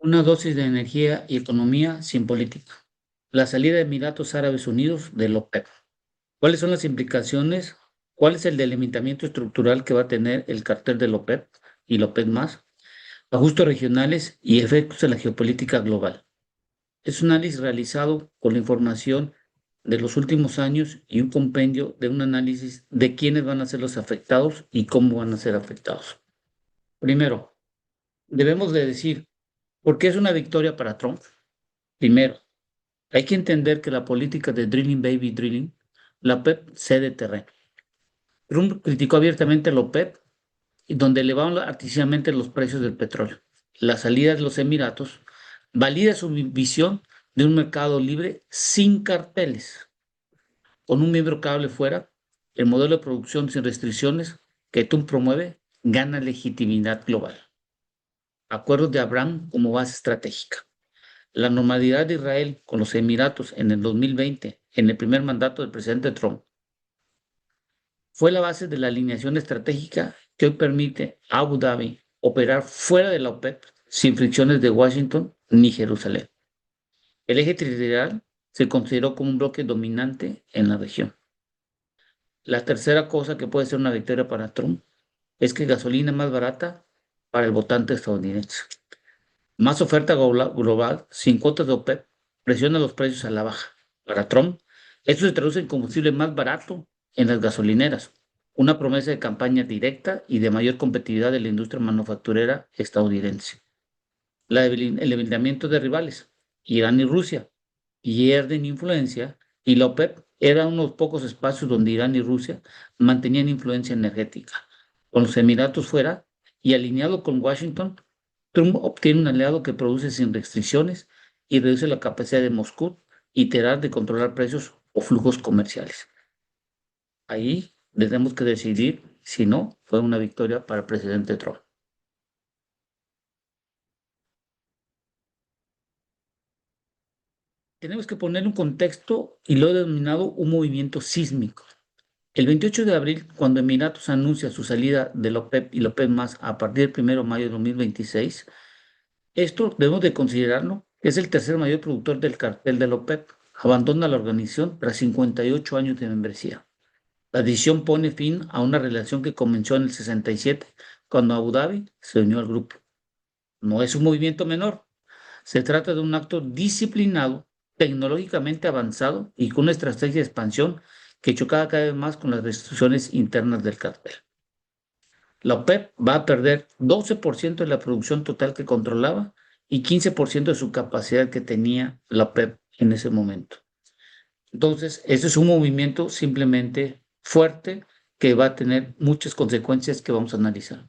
Una dosis de energía y economía sin política. La salida de Emiratos Árabes Unidos del OPEP. ¿Cuáles son las implicaciones? ¿Cuál es el delimitamiento estructural que va a tener el cartel del OPEP y el OPEP más? Ajustes regionales y efectos en la geopolítica global. Es un análisis realizado con la información de los últimos años y un compendio de un análisis de quiénes van a ser los afectados y cómo van a ser afectados. Primero, debemos de decir, ¿por qué es una victoria para Trump? Primero, hay que entender que la política de Drilling Baby Drilling, la OPEP cede terreno. Trump criticó abiertamente a la OPEP, donde elevaron artificialmente los precios del petróleo. La salida de los Emiratos valida su visión de un mercado libre sin carteles, con un miembro cable fuera, el modelo de producción sin restricciones que Trump promueve gana legitimidad global. Acuerdos de Abraham como base estratégica. La normalidad de Israel con los Emiratos en el 2020, en el primer mandato del presidente Trump, fue la base de la alineación estratégica que hoy permite a Abu Dhabi operar fuera de la OPEP sin fricciones de Washington ni Jerusalén. El eje territorial se consideró como un bloque dominante en la región. La tercera cosa que puede ser una victoria para Trump es que gasolina más barata para el votante estadounidense. Más oferta global sin cuotas de OPEP presiona los precios a la baja. Para Trump, esto se traduce en combustible más barato en las gasolineras, una promesa de campaña directa y de mayor competitividad de la industria manufacturera estadounidense. El debilitamiento de rivales, Irán y Rusia, pierden influencia y la OPEP era unos pocos espacios donde Irán y Rusia mantenían influencia energética. Con los Emiratos fuera y alineado con Washington, Trump obtiene un aliado que produce sin restricciones y reduce la capacidad de Moscú y Teherán de controlar precios o flujos comerciales. Ahí tenemos que decidir si no fue una victoria para el presidente Trump. Tenemos que poner un contexto y lo he denominado un movimiento sísmico. El 28 de abril, cuando Emiratos anuncia su salida de la OPEP y la OPEP más a partir del 1 de mayo de 2026, esto debemos de considerarlo, es el tercer mayor productor del cartel de la OPEP. Abandona la organización tras 58 años de membresía. La decisión pone fin a una relación que comenzó en el 67, cuando Abu Dhabi se unió al grupo. No es un movimiento menor, se trata de un acto disciplinado, tecnológicamente avanzado y con una estrategia de expansión que chocaba cada vez más con las restricciones internas del cartel. La OPEP va a perder 12% de la producción total que controlaba y 15% de su capacidad que tenía la OPEP en ese momento. Entonces, ese es un movimiento simplemente fuerte que va a tener muchas consecuencias que vamos a analizar.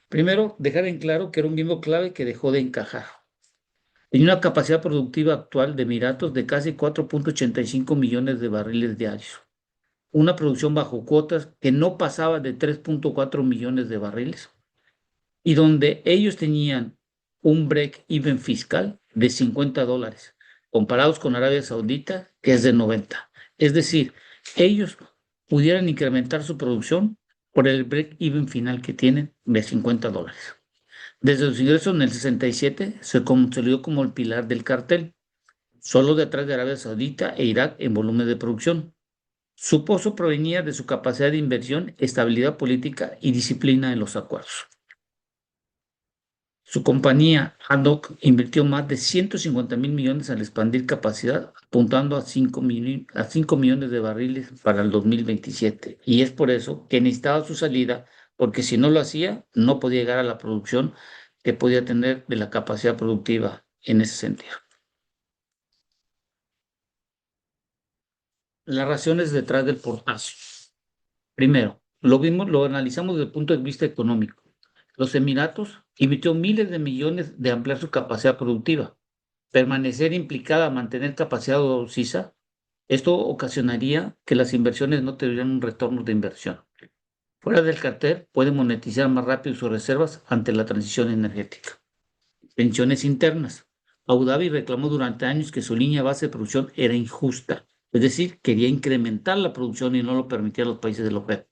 Primero, dejar en claro que era un miembro clave que dejó de encajar. Tenía una capacidad productiva actual de Emiratos de casi 4.85 millones de barriles diarios, una producción bajo cuotas que no pasaba de 3.4 millones de barriles y donde ellos tenían un break-even fiscal de $50, comparados con Arabia Saudita, que es de 90. Es decir, ellos pudieran incrementar su producción por el break-even final que tienen de $50. Desde sus ingresos en el 67 se consolidó como el pilar del cartel, solo detrás de Arabia Saudita e Irak en volumen de producción. Su pozo provenía de su capacidad de inversión, estabilidad política y disciplina en los acuerdos. Su compañía, ADNOC, invirtió más de 150 mil millones al expandir capacidad, apuntando a 5 millones de barriles para el 2027. Y es por eso que necesitaba su salida, porque si no lo hacía, no podía llegar a la producción que podía tener de la capacidad productiva en ese sentido. Las razones detrás del portazo. Primero, lo analizamos desde el punto de vista económico. Los Emiratos invirtió miles de millones de ampliar su capacidad productiva. Permanecer implicada a mantener capacidad ocisa, esto ocasionaría que las inversiones no tuvieran un retorno de inversión. Fuera del cartel, puede monetizar más rápido sus reservas ante la transición energética. Tensiones internas. Abu Dhabi reclamó durante años que su línea base de producción era injusta, es decir, quería incrementar la producción y no lo permitían los países de la OPEP.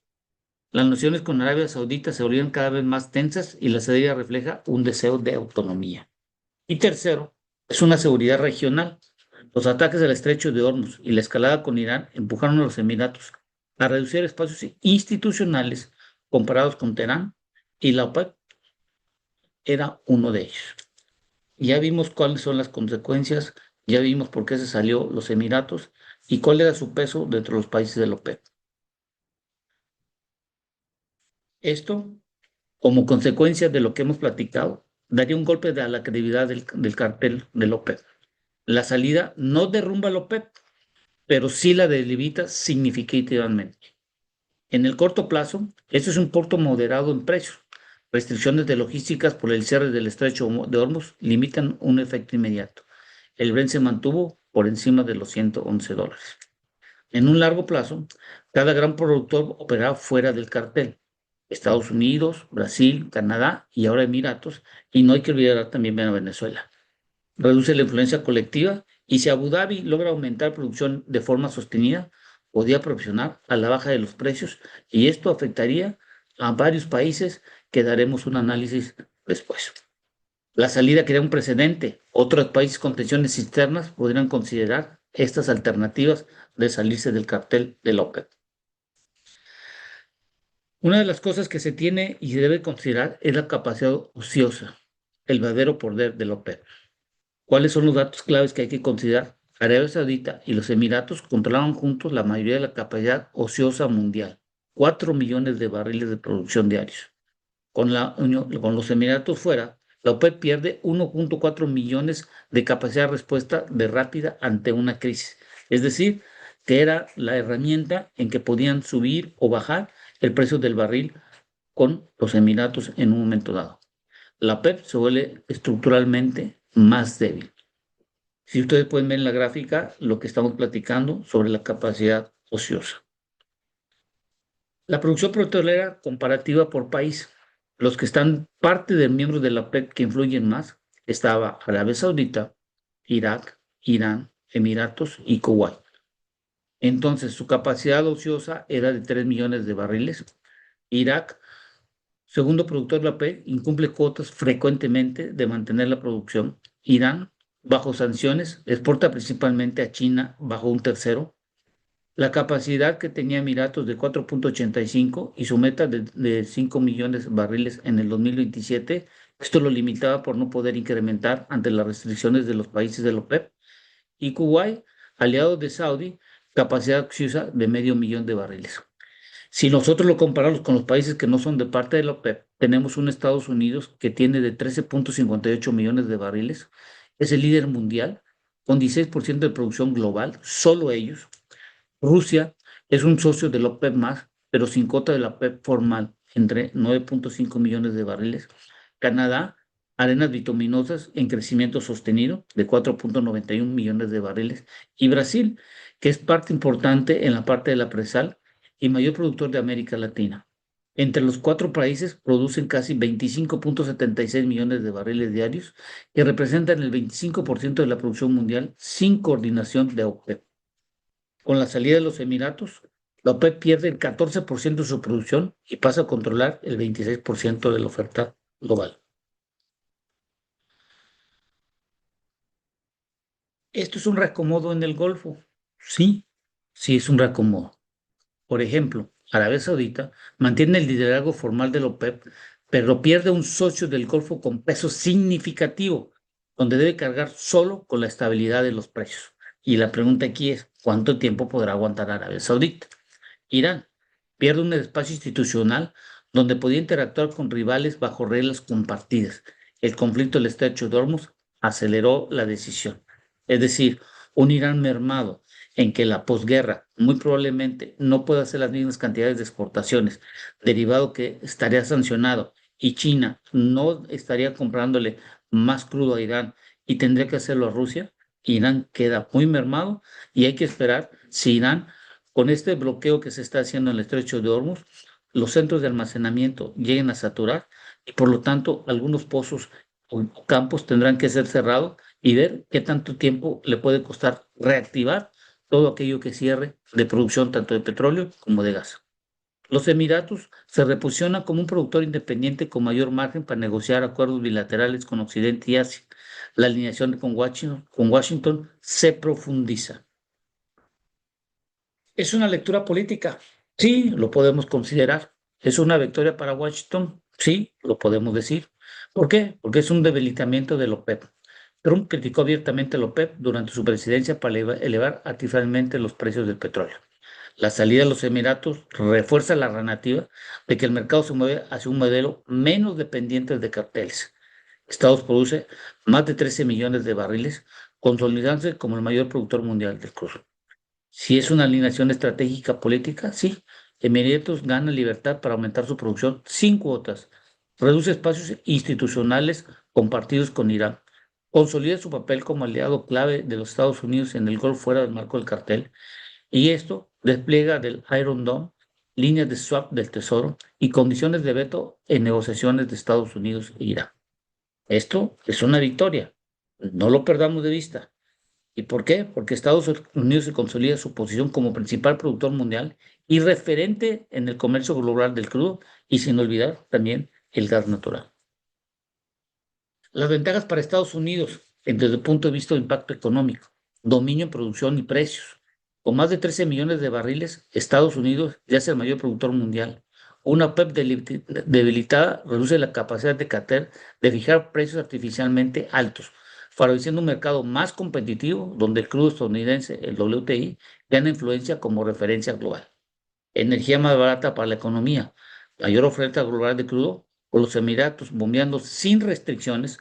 Las naciones con Arabia Saudita se volvieron cada vez más tensas y la salida refleja un deseo de autonomía. Y tercero, es una seguridad regional. Los ataques al estrecho de Hormuz y la escalada con Irán empujaron a los Emiratos a reducir espacios institucionales comparados con Teherán, y la OPEP era uno de ellos. Ya vimos cuáles son las consecuencias, ya vimos por qué se salió los Emiratos y cuál era su peso dentro de los países de la OPEP. Esto, como consecuencia de lo que hemos platicado, daría un golpe a la credibilidad del cartel de la OPEP. La salida no derrumba la OPEP, pero sí la debilita significativamente. En el corto plazo, esto es un porto moderado en precios. Restricciones de logísticas por el cierre del estrecho de Hormuz limitan un efecto inmediato. El Brent se mantuvo por encima de los $111. En un largo plazo, cada gran productor operaba fuera del cartel. Estados Unidos, Brasil, Canadá y ahora Emiratos, y no hay que olvidar también a Venezuela. Reduce la influencia colectiva, y si Abu Dhabi logra aumentar producción de forma sostenida, podría proporcionar a la baja de los precios, y esto afectaría a varios países que daremos un análisis después. La salida crea un precedente. Otros países con tensiones externas podrían considerar estas alternativas de salirse del cartel de la OPEP. Una de las cosas que se tiene y se debe considerar es la capacidad ociosa, el verdadero poder de la OPEP. ¿Cuáles son los datos claves que hay que considerar? Arabia Saudita y los Emiratos controlaban juntos la mayoría de la capacidad ociosa mundial, 4 millones de barriles de producción diarios. Con los Emiratos fuera, la OPEP pierde 1.4 millones de capacidad de respuesta de rápida ante una crisis. Es decir, que era la herramienta en que podían subir o bajar el precio del barril con los Emiratos en un momento dado. La OPEP se vuelve estructuralmente más débil. Si ustedes pueden ver en la gráfica lo que estamos platicando sobre la capacidad ociosa. La producción petrolera comparativa por país. Los que están parte de miembros de la OPEP que influyen más, estaba Arabia Saudita, Irak, Irán, Emiratos y Kuwait. Entonces, su capacidad ociosa era de 3 millones de barriles. Irak, segundo productor de la OPEP, incumple cuotas frecuentemente de mantener la producción. Irán, bajo sanciones, exporta principalmente a China bajo un tercero. La capacidad que tenía Emiratos de 4.85 y su meta de 5 millones de barriles en el 2027, esto lo limitaba por no poder incrementar ante las restricciones de los países de la OPEP. Y Kuwait, aliado de Saudi, capacidad ociosa de medio millón de barriles. Si nosotros lo comparamos con los países que no son de parte de la OPEP, tenemos un Estados Unidos que tiene de 13.58 millones de barriles, es el líder mundial, con 16% de producción global, solo ellos. Rusia es un socio de la OPEP más, pero sin cota de la OPEP formal, entre 9.5 millones de barriles. Canadá, arenas bituminosas en crecimiento sostenido de 4.91 millones de barriles. Y Brasil, que es parte importante en la parte de la presal y mayor productor de América Latina. Entre los cuatro países producen casi 25.76 millones de barriles diarios, que representan el 25% de la producción mundial sin coordinación de OPEP. Con la salida de los Emiratos, la OPEP pierde el 14% de su producción y pasa a controlar el 26% de la oferta global. ¿Esto es un reacomodo en el Golfo? Sí, sí es un reacomodo. Por ejemplo, Arabia Saudita mantiene el liderazgo formal de la OPEP, pero pierde un socio del Golfo con peso significativo, donde debe cargar solo con la estabilidad de los precios. Y la pregunta aquí es, ¿cuánto tiempo podrá aguantar Arabia Saudita? Irán pierde un espacio institucional donde podía interactuar con rivales bajo reglas compartidas. El conflicto del estrecho de Hormuz aceleró la decisión. Es decir, un Irán mermado en que la posguerra muy probablemente no pueda hacer las mismas cantidades de exportaciones, derivado que estaría sancionado, y China no estaría comprándole más crudo a Irán y tendría que hacerlo a Rusia. Irán queda muy mermado y hay que esperar si Irán, con este bloqueo que se está haciendo en el estrecho de Hormuz, los centros de almacenamiento lleguen a saturar, y por lo tanto algunos pozos o campos tendrán que ser cerrados y ver qué tanto tiempo le puede costar reactivar todo aquello que cierre de producción tanto de petróleo como de gas. Los Emiratos se reposicionan como un productor independiente con mayor margen para negociar acuerdos bilaterales con Occidente y Asia. La alineación con Washington se profundiza. ¿Es una lectura política? Sí, lo podemos considerar. ¿Es una victoria para Washington? Sí, lo podemos decir. ¿Por qué? Porque es un debilitamiento de la OPEP. Trump criticó abiertamente a la OPEP durante su presidencia para elevar artificialmente los precios del petróleo. La salida de los Emiratos refuerza la narrativa de que el mercado se mueve hacia un modelo menos dependiente de carteles. Estados produce más de 13 millones de barriles, consolidándose como el mayor productor mundial del crudo. Si es una alineación estratégica política, sí. Emiratos gana libertad para aumentar su producción sin cuotas, reduce espacios institucionales compartidos con Irán, consolida su papel como aliado clave de los Estados Unidos en el Golfo fuera del marco del cartel, y esto despliega del Iron Dome, líneas de swap del Tesoro y condiciones de veto en negociaciones de Estados Unidos e Irán. Esto es una victoria, no lo perdamos de vista. ¿Y por qué? Porque Estados Unidos se consolida su posición como principal productor mundial y referente en el comercio global del crudo y sin olvidar también el gas natural. Las ventajas para Estados Unidos desde el punto de vista de impacto económico, dominio en producción y precios. Con más de 13 millones de barriles, Estados Unidos ya es el mayor productor mundial. Una OPEP debilitada reduce la capacidad de Qatar de fijar precios artificialmente altos, favoreciendo un mercado más competitivo donde el crudo estadounidense, el WTI, gana influencia como referencia global. Energía más barata para la economía, mayor oferta global de crudo, o los Emiratos bombeando sin restricciones,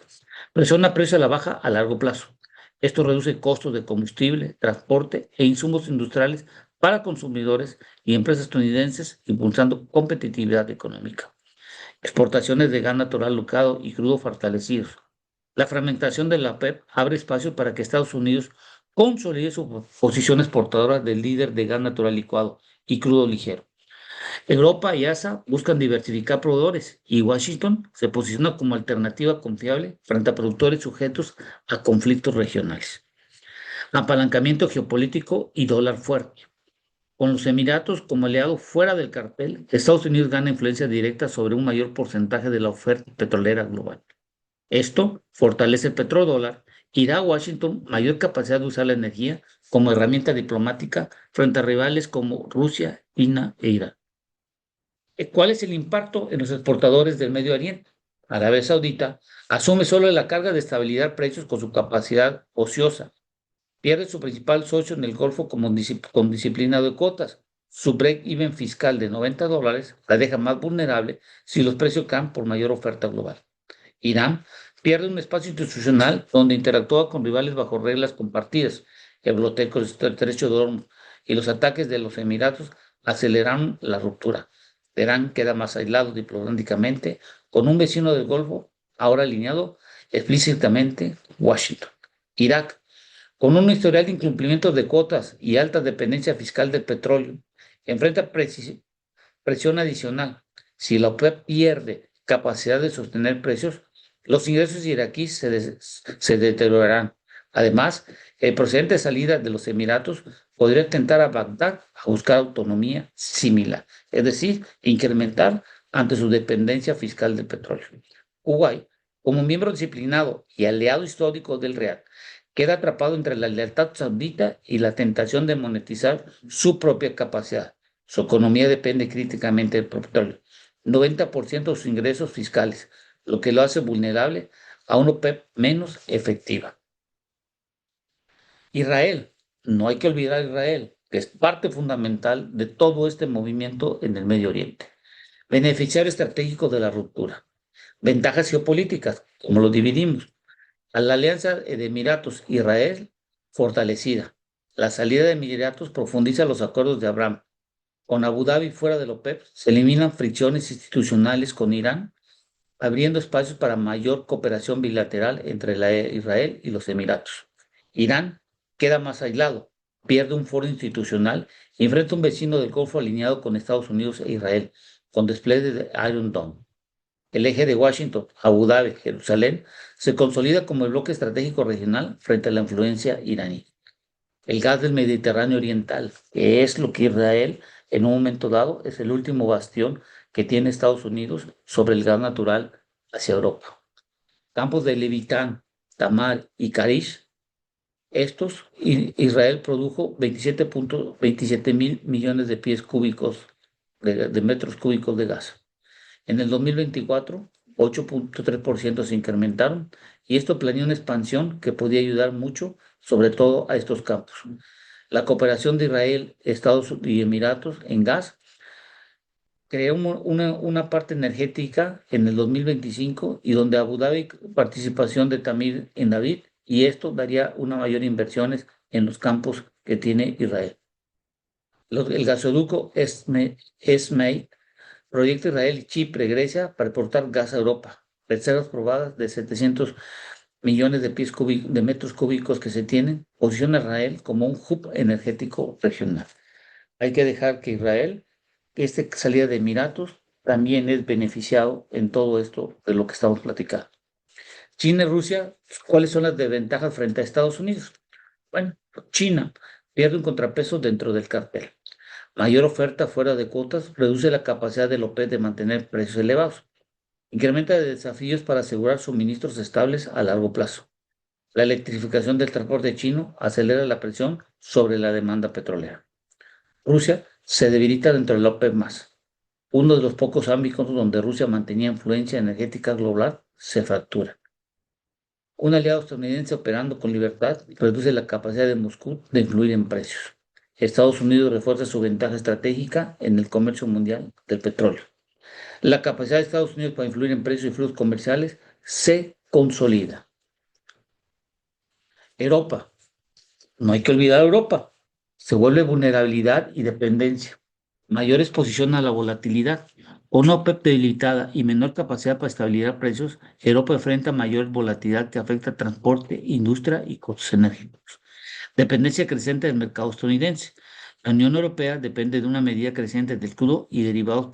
presiona precios a la baja a largo plazo. Esto reduce costos de combustible, transporte e insumos industriales para consumidores y empresas estadounidenses, impulsando competitividad económica. Exportaciones de gas natural licuado y crudo fortalecidos. La fragmentación de la PEP abre espacio para que Estados Unidos consolide su posición exportadora del líder de gas natural licuado y crudo ligero. Europa y ASA buscan diversificar proveedores y Washington se posiciona como alternativa confiable frente a productores sujetos a conflictos regionales. Apalancamiento geopolítico y dólar fuerte. Con los Emiratos como aliado fuera del cartel, Estados Unidos gana influencia directa sobre un mayor porcentaje de la oferta petrolera global. Esto fortalece el petrodólar y da a Washington mayor capacidad de usar la energía como herramienta diplomática frente a rivales como Rusia, China e Irán. ¿Cuál es el impacto en los exportadores del Medio Oriente? Arabia Saudita asume solo la carga de estabilizar precios con su capacidad ociosa. Pierde su principal socio en el Golfo con disciplina de cuotas. Su break-even fiscal de $90 la deja más vulnerable si los precios caen por mayor oferta global. Irán pierde un espacio institucional donde interactúa con rivales bajo reglas compartidas. El bloqueo del estrecho de Hormuz y los ataques de los Emiratos aceleraron la ruptura. Irán queda más aislado diplomáticamente, con un vecino del Golfo ahora alineado explícitamente Washington. Irak, con un historial de incumplimientos de cuotas y alta dependencia fiscal del petróleo, enfrenta presión adicional. Si la OPEP pierde capacidad de sostener precios, los ingresos iraquíes se deteriorarán. Además, el procedente de salida de los Emiratos podría tentar a Bagdad a buscar autonomía similar, es decir, incrementar ante su dependencia fiscal del petróleo. Kuwait, como miembro disciplinado y aliado histórico del Real, queda atrapado entre la lealtad saudita y la tentación de monetizar su propia capacidad. Su economía depende críticamente del petróleo, 90% de sus ingresos fiscales, lo que lo hace vulnerable a una OPEP menos efectiva. Israel, no hay que olvidar a Israel, que es parte fundamental de todo este movimiento en el Medio Oriente. Beneficiario estratégico de la ruptura. Ventajas geopolíticas, como lo dividimos. A la alianza de Emiratos-Israel, fortalecida. La salida de Emiratos profundiza los acuerdos de Abraham. Con Abu Dhabi fuera de la OPEP, se eliminan fricciones institucionales con Irán, abriendo espacios para mayor cooperación bilateral entre Israel y los Emiratos. Irán queda más aislado, pierde un foro institucional y enfrenta a un vecino del Golfo alineado con Estados Unidos e Israel, con despliegue de Iron Dome. El eje de Washington, Abu Dhabi, Jerusalén, se consolida como el bloque estratégico regional frente a la influencia iraní. El gas del Mediterráneo Oriental, que es lo que Israel en un momento dado es el último bastión que tiene Estados Unidos sobre el gas natural hacia Europa. Campos de Levitán, Tamar y Karish, estos Israel produjo 27.27 mil millones de pies cúbicos, de metros cúbicos de gas. En el 2024, 8.3% se incrementaron y esto planeó una expansión que podía ayudar mucho, sobre todo a estos campos. La cooperación de Israel, Estados Unidos y Emiratos en gas creó una parte energética en el 2025 y donde Abu Dhabi participación de Tamir en David y esto daría una mayor inversiones en los campos que tiene Israel. El gasoducto ESMEI proyecta Israel y Chipre, Grecia para exportar gas a Europa. Reservas probadas de 700 millones de pies cúbicos, de metros cúbicos que se tienen, posiciona a Israel como un hub energético regional. Hay que dejar que Israel, que esta salida de Emiratos, también es beneficiado en todo esto de lo que estamos platicando. China y Rusia, ¿cuáles son las desventajas frente a Estados Unidos? Bueno, China pierde un contrapeso dentro del cartel. Mayor oferta fuera de cuotas reduce la capacidad del OPEP de mantener precios elevados. Incrementa desafíos para asegurar suministros estables a largo plazo. La electrificación del transporte chino acelera la presión sobre la demanda petrolera. Rusia se debilita dentro del OPEP+. Uno de los pocos ámbitos donde Rusia mantenía influencia energética global se fractura. Un aliado estadounidense operando con libertad reduce la capacidad de Moscú de influir en precios. Estados Unidos refuerza su ventaja estratégica en el comercio mundial del petróleo. La capacidad de Estados Unidos para influir en precios y flujos comerciales se consolida. Europa. No hay que olvidar a Europa. Se vuelve vulnerabilidad y dependencia. Mayor exposición a la volatilidad. Una OPEP debilitada y menor capacidad para estabilizar precios, Europa enfrenta mayor volatilidad que afecta a transporte, industria y costos energéticos. Dependencia creciente del mercado estadounidense. La Unión Europea depende de una medida creciente del crudo y derivados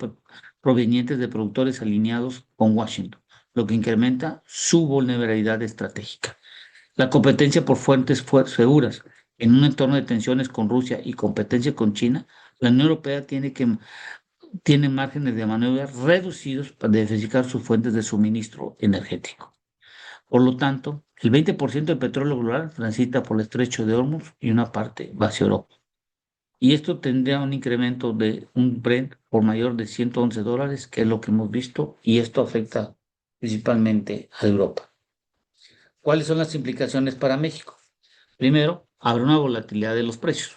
provenientes de productores alineados con Washington, lo que incrementa su vulnerabilidad estratégica. La competencia por fuentes seguras. En un entorno de tensiones con Rusia y competencia con China, la Unión Europea tiene márgenes de maniobra reducidos para diversificar sus fuentes de suministro energético. Por lo tanto, el 20% del petróleo global transita por el estrecho de Hormuz y una parte va hacia Europa. Y esto tendría un incremento de un Brent por mayor de $111, que es lo que hemos visto, y esto afecta principalmente a Europa. ¿Cuáles son las implicaciones para México? Primero, habrá una volatilidad de los precios.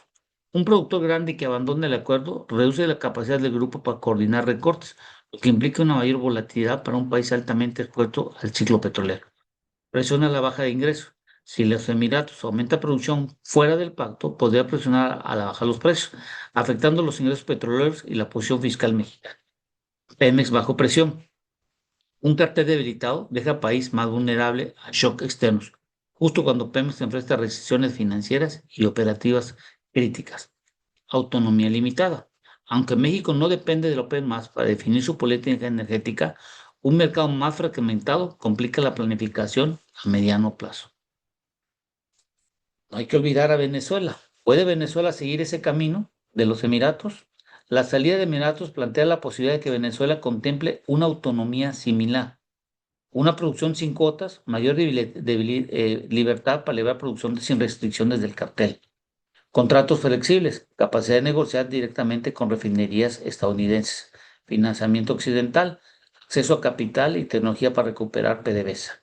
Un productor grande que abandone el acuerdo reduce la capacidad del grupo para coordinar recortes, lo que implica una mayor volatilidad para un país altamente expuesto al ciclo petrolero. Presiona la baja de ingresos. Si los Emiratos aumenta producción fuera del pacto, podría presionar a la baja los precios, afectando los ingresos petroleros y la posición fiscal mexicana. Pemex bajo presión. Un cartel debilitado deja al país más vulnerable a shocks externos, justo cuando Pemex enfrenta a restricciones financieras y operativas críticas. Autonomía limitada. Aunque México no depende del OPEP más para definir su política energética, un mercado más fragmentado complica la planificación a mediano plazo. No hay que olvidar a Venezuela. ¿Puede Venezuela seguir ese camino de los Emiratos? La salida de Emiratos plantea la posibilidad de que Venezuela contemple una autonomía similar, una producción sin cuotas, mayor libertad para elevar producción sin restricciones del cartel, contratos flexibles, capacidad de negociar directamente con refinerías estadounidenses, financiamiento occidental, acceso a capital y tecnología para recuperar PDVSA.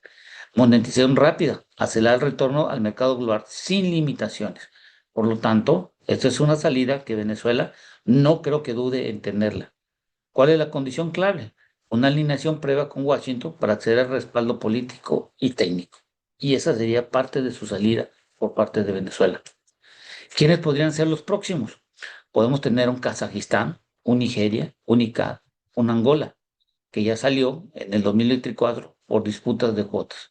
Monetización rápida, acelerar el retorno al mercado global sin limitaciones. Por lo tanto, esta es una salida que Venezuela no creo que dude en tenerla. ¿Cuál es la condición clave? Una alineación previa con Washington para acceder al respaldo político y técnico. Y esa sería parte de su salida por parte de Venezuela. ¿Quiénes podrían ser los próximos? Podemos tener un Kazajistán, un Nigeria, un ICAD, un Angola, que ya salió en el 2024 por disputas de cuotas.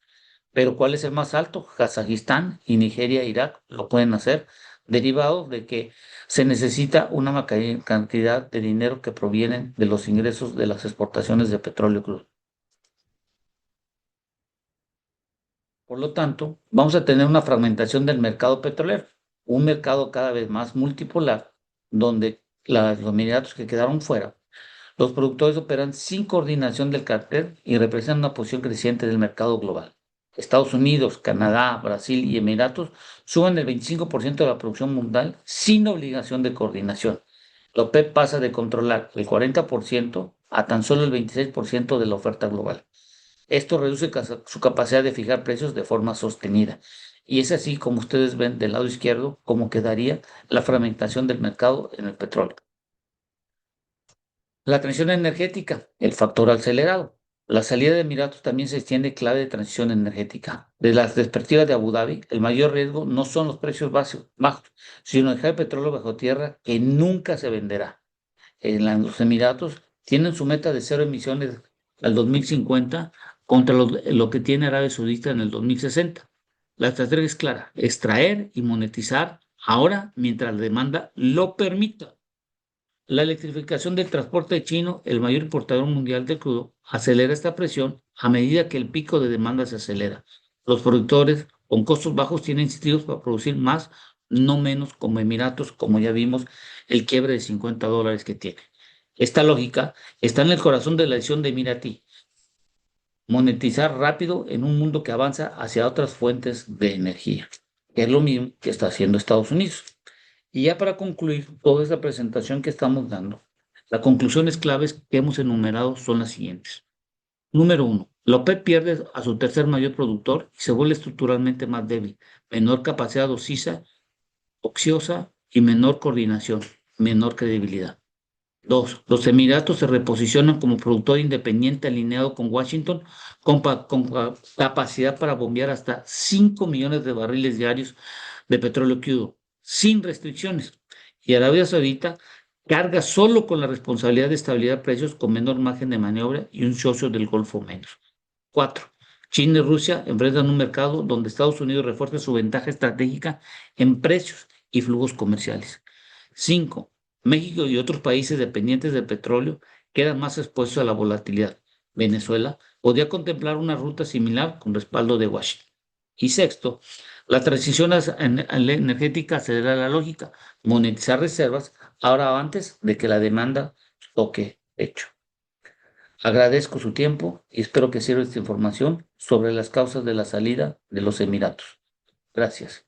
Pero ¿cuál es el más alto? Kazajistán y Nigeria e Irak lo pueden hacer, derivado de que se necesita una cantidad de dinero que provienen de los ingresos de las exportaciones de petróleo crudo. Por lo tanto, vamos a tener una fragmentación del mercado petrolero, un mercado cada vez más multipolar, donde los Emiratos que quedaron fuera, los productores operan sin coordinación del cartel y representan una posición creciente del mercado global. Estados Unidos, Canadá, Brasil y Emiratos suben el 25% de la producción mundial sin obligación de coordinación. La OPEP pasa de controlar el 40% a tan solo el 26% de la oferta global. Esto reduce su capacidad de fijar precios de forma sostenida. Y es así como ustedes ven del lado izquierdo cómo quedaría la fragmentación del mercado en el petróleo. La transición energética, el factor acelerado. La salida de Emiratos también se extiende clave de transición energética. Desde la perspectiva de Abu Dhabi, el mayor riesgo no son los precios bajos, sino dejar el petróleo bajo tierra que nunca se venderá. Los Emiratos tienen su meta de cero emisiones al 2050 contra lo que tiene Arabia Saudita en el 2060. La estrategia es clara, extraer y monetizar ahora mientras la demanda lo permita. La electrificación del transporte chino, el mayor importador mundial de crudo, acelera esta presión a medida que el pico de demanda se acelera. Los productores con costos bajos tienen incentivos para producir más, no menos, como Emiratos, como ya vimos, el quiebre de $50 que tiene. Esta lógica está en el corazón de la decisión de Emirati, monetizar rápido en un mundo que avanza hacia otras fuentes de energía, que es lo mismo que está haciendo Estados Unidos. Y ya para concluir toda esta presentación que estamos dando, las conclusiones claves que hemos enumerado son las siguientes. Número uno, la OPEP pierde a su tercer mayor productor y se vuelve estructuralmente más débil, menor capacidad ociosa y menor coordinación, menor credibilidad. Dos, los Emiratos se reposicionan como productor independiente alineado con Washington con capacidad para bombear hasta 5 millones de barriles diarios de petróleo crudo, sin restricciones. Y Arabia Saudita carga solo con la responsabilidad de estabilidad de precios con menor margen de maniobra y un socio del Golfo menos. Cuatro, China y Rusia enfrentan un mercado donde Estados Unidos refuerza su ventaja estratégica en precios y flujos comerciales. Cinco, México y otros países dependientes del petróleo quedan más expuestos a la volatilidad. Venezuela podría contemplar una ruta similar con respaldo de Washington. Y sexto, la transición energética acelera la lógica, monetizar reservas ahora antes de que la demanda toque techo. Agradezco su tiempo y espero que sirva esta información sobre las causas de la salida de los Emiratos. Gracias.